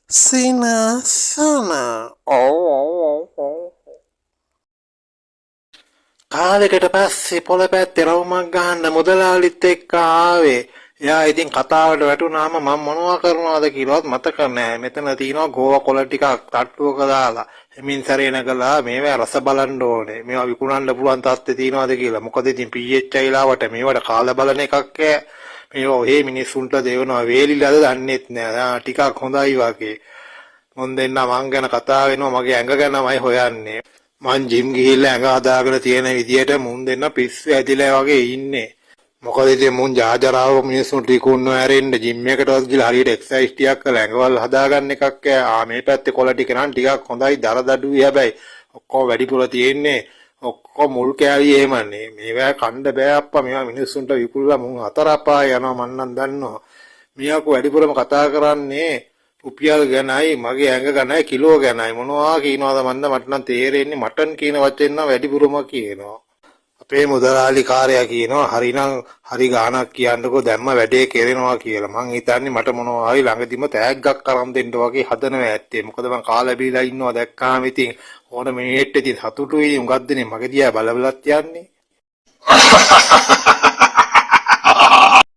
Sinasana. කාලෙකට පස්සේ පොළ පැත්තේ රවුමක් ගහන්න මුදලාලිත් එක්ක ආවේ. එයා ඉතින් කතාවට වැටුනාම මම මොනවා කරනවද කියලාවත් මතක නැහැ. මෙතන තියෙනවා ගෝවා කොළ ටිකක් තට්ටුවක දාලා. එමින් සැරේ නැගලා මේවා රස බලන්න ඕනේ. මේවා විකුණන්න පුළුවන් තාත්තේ තියනවාද කියලා. මොකද ඉතින් PH අයලාවට මේවට කාලා බලන එකක් ඈ. මේවා ඔහේ මිනිස්සුන්ට දෙවනවා වේලිලාද දන්නෙත් නෑ. ටිකක් හොඳයි වගේ. මොන් දෙන්න මං ගැන කතා වෙනවා මගේ ඇඟ ගැනමයි හොයන්නේ. මං ජිම් ගිහිල්ලා ඇඟ හදාගෙන තියෙන විදියට මුන් දෙන්න පිස්සු ඇදිලා වගේ ඉන්නේ. මොකද ඉතින් මුන් ජාජරාව මිනිස්සුන්ට ටිකුන්නෝ ඇරෙන්න ජිම් එකටවත් ගිහලා හරියට එක්සර්සයිස් ටිකක් කරලා ඇඟවල් හදාගන්න එකක් මේ පැත්තේ කොළ ටික නම් ටිකක් හොඳයි දරදඩුයි හැබැයි ඔක්කොම වැඩිපුර තියෙන්නේ ඔක්කොම මුල් කෑලි එහෙමනේ. මේවා කන්න බෑ අප්පා. මේවා මිනිස්සුන්ට විකුණලා මුන් අතර අපාය යනවා මන් නම් දන්නවා. මියාකෝ වැඩිපුරම කතා කරන්නේ රුපියල් ගැනයි මගේ ඇඟ ගැනයි කිලෝ ගැනයි මොනවා කියනවාද මන්ද මට නම් තේරෙන්නේ මටන් කියන වචෙන් නම් වැඩිපුරම කියනවා. අපේ මුදලාලි කාර්යයා කියනවා හරිනම් හරි ගාණක් කියන්නකෝ දැම්ම වැඩේ කෙරෙනවා කියලා. මං හිතන්නේ මට මොනවා හරි ළඟදිම තෑග්ගක් අරන් දෙන්න වගේ හදනවා ඇත්තේ. මොකද මං කාලා බීලා ඉන්නවා දැක්කාම ඉතින් ඕන මිනිහෙට ඉතින් සතුටුයි උඟක් දෙනේ මගේ දිහා බල බලත් යන්නේ.